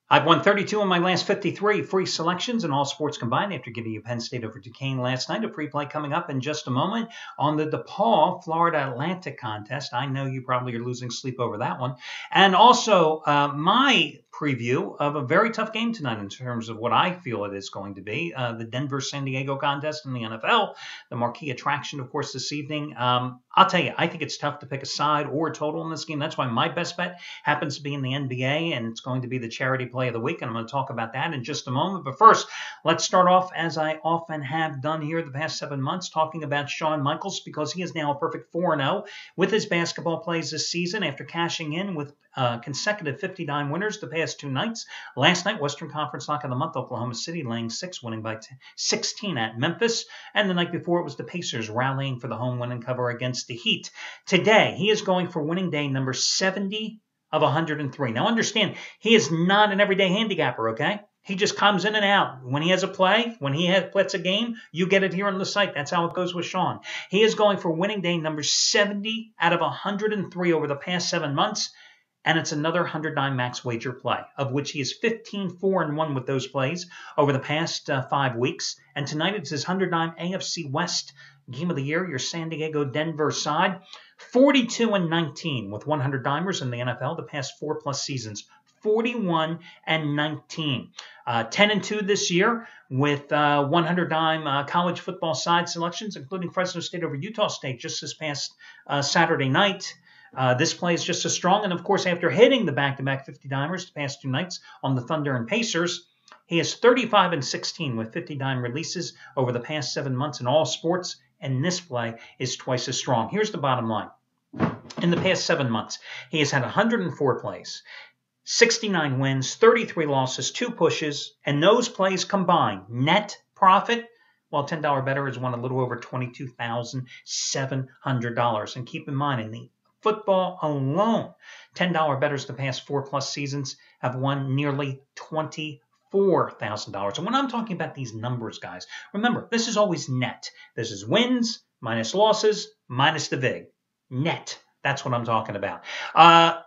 I've won 32 in my last 53 free selections in all sports combined after giving you Penn State over Duquesne last night. A free play coming up in just a moment on the DePaul Florida Atlantic contest. I know you probably are losing sleep over that one. And also my preview of a very tough game tonight in terms of what I feel it is going to be. The Denver-San Diego contest in the NFL, the marquee attraction, of course, this evening. I'll tell you, I think it's tough to pick a side or a total in this game. That's why my best bet happens to be in the NBA, and it's going to be the charity play of the week, and I'm going to talk about that in just a moment. But first, let's start off, as I often have done here the past 7 months, talking about Shawn Michaels, because he is now a perfect 4-0 with his basketball plays this season after cashing in with consecutive 50-dime winners the past two nights. Last night, Western Conference Lock of the Month, Oklahoma City laying 6, winning by 16 at Memphis. And the night before, it was the Pacers rallying for the home win and cover against the Heat. Today, he is going for winning day number 70 of 103. Now, understand, he is not an everyday handicapper, okay? He just comes in and out. When he has a play, when he plays a game, you get it here on the site. That's how it goes with Shawn. He is going for winning day number 70 out of 103 over the past 7 months. And it's another 100-dime max wager play, of which he is 15-4-1 with those plays over the past 5 weeks. And tonight it's his 100-dime AFC West Game of the Year, your San Diego-Denver side. 42-19 with 100-dimers in the NFL the past 4+ seasons. 41-19. 10-2 this year with 100-dime college football side selections, including Fresno State over Utah State just this past Saturday night. This play is just as strong. And, of course, after hitting the back-to-back 50-dimers the past 2 nights on the Thunder and Pacers, he is 35-16 with 50-dime releases over the past 7 months in all sports. And this play is twice as strong. Here's the bottom line. In the past 7 months, he has had 104 plays, 69 wins, 33 losses, 2 pushes, and those plays combined, net profit, well, $10 better has won a little over $22,700. And keep in mind, in the football alone, $10 bettors the past 4+ seasons have won nearly $24,000. And when I'm talking about these numbers, guys, remember, this is always net. This is wins minus losses minus the VIG. Net. That's what I'm talking about.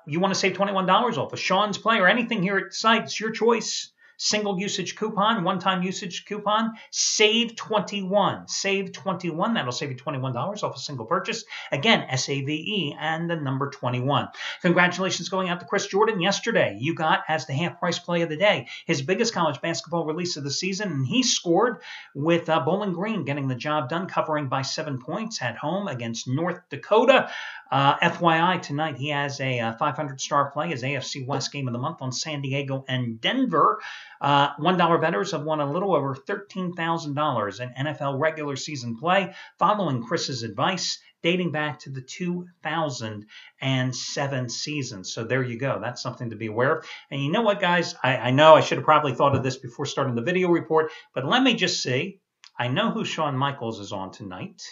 You want to save $21 off of Shawn's play or anything here at the site, it's your choice. Single usage coupon, one-time usage coupon, save 21. Save 21. That'll save you $21 off a single purchase. Again, SAVE and the number 21. Congratulations going out to Chris Jordan yesterday. You got as the half-price play of the day his biggest college basketball release of the season, and he scored with Bowling Green getting the job done, covering by 7 points at home against North Dakota. FYI, tonight he has a 500-star play, his AFC West Game of the Month on San Diego and Denver. $1 bettors have won a little over $13,000 in NFL regular season play, following Chris's advice dating back to the 2007 season. So there you go. That's something to be aware of. And you know what, guys? I know I should have probably thought of this before starting the video report, but let me just see. I know who Shawn Michaels is on tonight.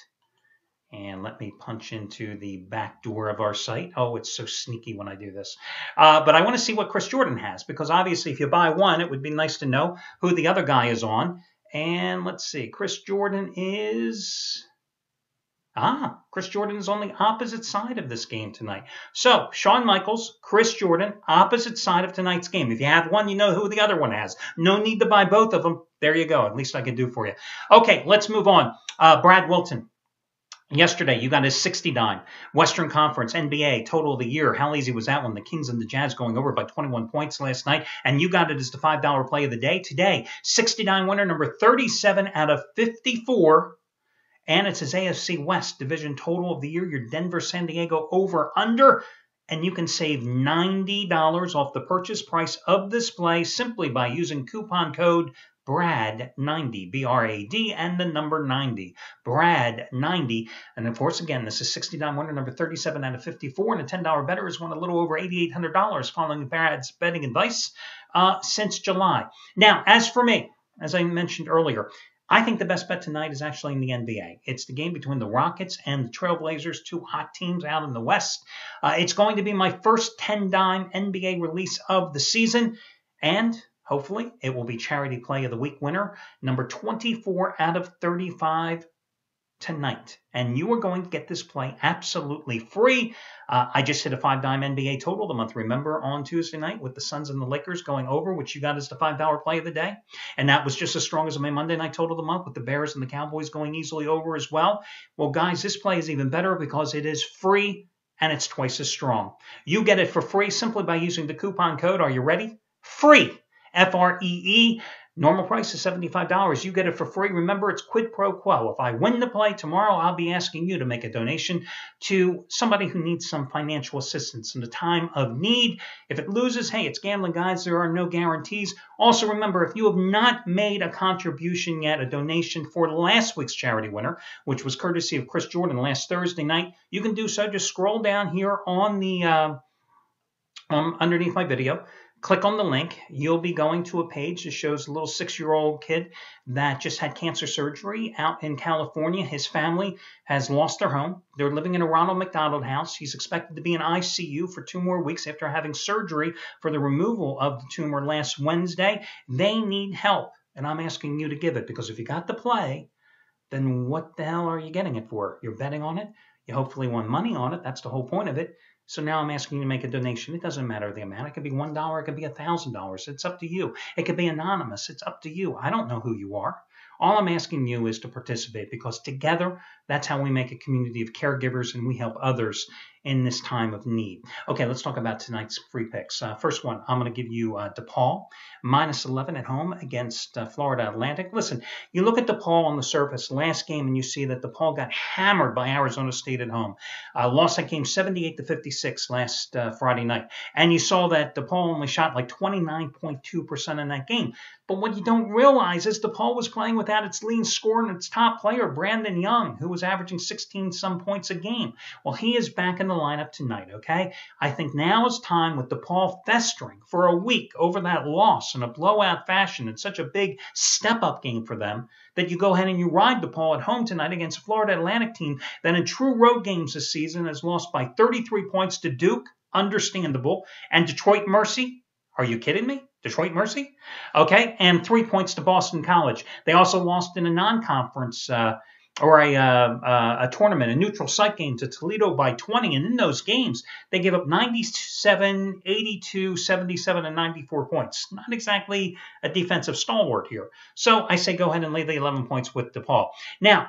And let me punch into the back door of our site. Oh, it's so sneaky when I do this. But I want to see what Chris Jordan has, because obviously if you buy one, it would be nice to know who the other guy is on. And let's see. Chris Jordan is on the opposite side of this game tonight. So, Shawn Michaels, Chris Jordan, opposite side of tonight's game. If you have one, you know who the other one has. No need to buy both of them. There you go. At least I can do for you. Okay, let's move on. Brad Wilton. Yesterday, you got his 60-dime Western Conference NBA total of the year. How easy was that one? The Kings and the Jazz going over by 21 points last night. And you got it as the $5 play of the day. Today, 60-dime winner number 37 out of 54. And it's his AFC West division total of the year. Your Denver-San Diego over-under. And you can save $90 off the purchase price of this play simply by using coupon code BRAD90, B-R-A-D, and the number 90, BRAD90. And of course, again, this is 60-dime winner number 37 out of 54, and a $10 better has won a little over $8,800 following Brad's betting advice since July. Now, as for me, as I mentioned earlier, I think the best bet tonight is actually in the NBA. It's the game between the Rockets and the Trailblazers, 2 hot teams out in the West. It's going to be my first 10-dime NBA release of the season, and hopefully, it will be Charity Play of the Week winner, number 24 out of 35, tonight, and you are going to get this play absolutely free. I just hit a 5-dime NBA total of the month, remember, on Tuesday night with the Suns and the Lakers going over, which you got as the $5 play of the day. And that was just as strong as my Monday night total of the month with the Bears and the Cowboys going easily over as well. Well, guys, this play is even better because it is free and it's twice as strong. You get it for free simply by using the coupon code, are you ready? FREE, F-R-E-E. Normal price is $75. You get it for free. Remember, it's quid pro quo. If I win the play tomorrow, I'll be asking you to make a donation to somebody who needs some financial assistance in a time of need. If it loses, hey, it's gambling, guys. There are no guarantees. Also, remember, if you have not made a contribution yet, a donation for last week's charity winner, which was courtesy of Chris Jordan last Thursday night, you can do so. Just scroll down here on the underneath my video. Click on the link. You'll be going to a page that shows a little 6-year-old kid that just had cancer surgery out in California. His family has lost their home. They're living in a Ronald McDonald house. He's expected to be in ICU for 2 more weeks after having surgery for the removal of the tumor last Wednesday. They need help, and I'm asking you to give it, because if you got the play, then what the hell are you getting it for? You're betting on it. You hopefully won money on it. That's the whole point of it. So now I'm asking you to make a donation. It doesn't matter the amount. It could be $1. It could be $1,000. It's up to you. It could be anonymous. It's up to you. I don't know who you are. All I'm asking you is to participate, because together, that's how we make a community of caregivers and we help others in this time of need. Okay, let's talk about tonight's free picks. First one, I'm going to give you DePaul, -11 at home against Florida Atlantic. Listen, you look at DePaul on the surface last game and you see that DePaul got hammered by Arizona State at home. Lost that game 78-56 last Friday night. And you saw that DePaul only shot like 29.2% in that game. But what you don't realize is DePaul was playing without its leading scorer and its top player, Brandon Young, who was averaging 16-some points a game. Well, he is back in the lineup tonight, okay? I think now is time, with DePaul festering for a week over that loss in a blowout fashion. It's such a big step-up game for them that you go ahead and you ride DePaul at home tonight against a Florida Atlantic team that in true road games this season has lost by 33 points to Duke, understandable, and Detroit Mercy. Are you kidding me? Detroit Mercy? Okay, and 3 points to Boston College. They also lost in a non-conference or a tournament, a neutral site game to Toledo by 20. And in those games, they gave up 97, 82, 77, and 94 points. Not exactly a defensive stalwart here. So I say go ahead and lay the 11 points with DePaul. Now,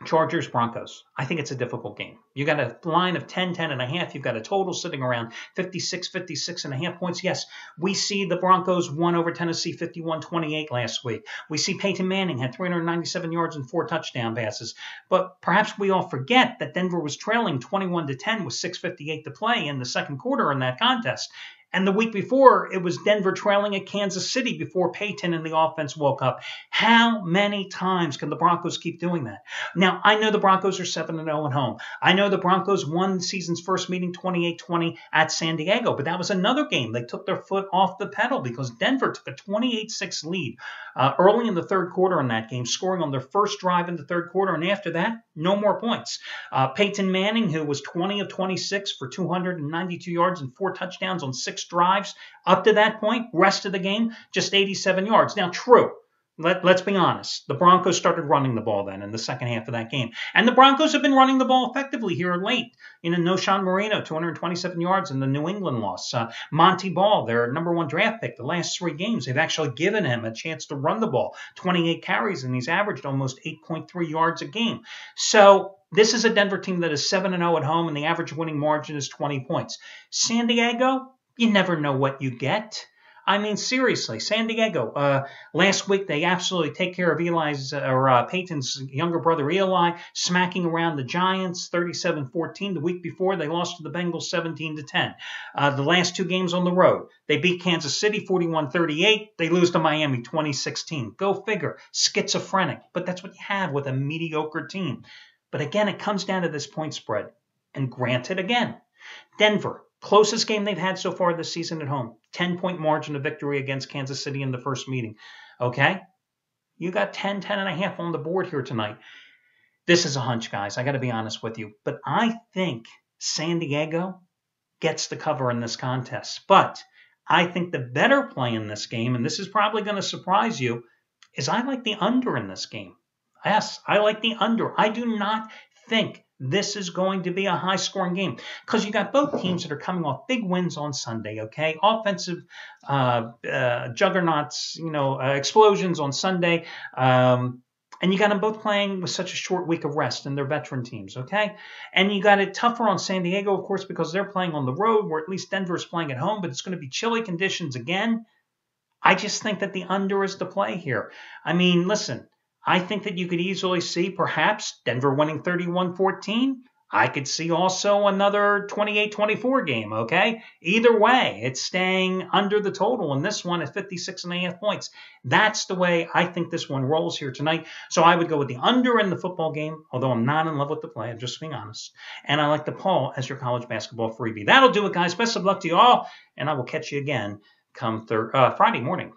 Chargers, Broncos. I think it's a difficult game. You got a line of 10, 10.5. You've got a total sitting around 56, 56.5 points. Yes, we see the Broncos won over Tennessee 51-28 last week. We see Peyton Manning had 397 yards and 4 touchdown passes. But perhaps we all forget that Denver was trailing 21-10 with 6:58 to play in the second quarter in that contest. And the week before, it was Denver trailing at Kansas City before Peyton and the offense woke up. How many times can the Broncos keep doing that? Now, I know the Broncos are 7-0 at home. I know the Broncos won the season's first meeting 28-20 at San Diego, but that was another game. They took their foot off the pedal because Denver took a 28-6 lead early in the third quarter in that game, scoring on their first drive in the third quarter, and after that, no more points. Peyton Manning, who was 20 of 26 for 292 yards and 4 touchdowns on 6 drives up to that point, rest of the game, just 87 yards. Now, true, let's be honest. The Broncos started running the ball then in the second half of that game. And the Broncos have been running the ball effectively here late. Knowshon Moreno, 227 yards in the New England loss. Monty Ball, their #1 draft pick, the last 3 games, they've actually given him a chance to run the ball. 28 carries, and he's averaged almost 8.3 yards a game. So this is a Denver team that is 7-0 at home, and the average winning margin is 20 points. San Diego, you never know what you get. I mean, seriously, San Diego, last week they absolutely take care of Peyton's younger brother Eli, smacking around the Giants 37-14. The week before, they lost to the Bengals 17-10. The last 2 games on the road, they beat Kansas City 41-38. They lose to Miami 20-16. Go figure. Schizophrenic. But that's what you have with a mediocre team. But again, it comes down to this point spread. And granted, again, Denver, closest game they've had so far this season at home. 10-point margin of victory against Kansas City in the first meeting. Okay? You got 10, 10.5 on the board here tonight. This is a hunch, guys. I got to be honest with you. But I think San Diego gets the cover in this contest. But I think the better play in this game, and this is probably going to surprise you, is I like the under in this game. Yes, I like the under. I do not think this is going to be a high-scoring game because you got both teams that are coming off big wins on Sunday. Okay, offensive juggernauts, explosions on Sunday. And you got them both playing with such a short week of rest and they're veteran teams, okay? And you got it tougher on San Diego, of course, because they're playing on the road, where at least Denver is playing at home, but it's going to be chilly conditions again. I just think that the under is the play here. I mean, listen, I think that you could easily see perhaps Denver winning 31-14. I could see also another 28-24 game, okay? Either way, it's staying under the total in this one at 56.5 points. That's the way I think this one rolls here tonight. So I would go with the under in the football game, although I'm not in love with the play. I'm just being honest. And I like the Paul as your college basketball freebie. That'll do it, guys. Best of luck to you all, and I will catch you again come Friday morning.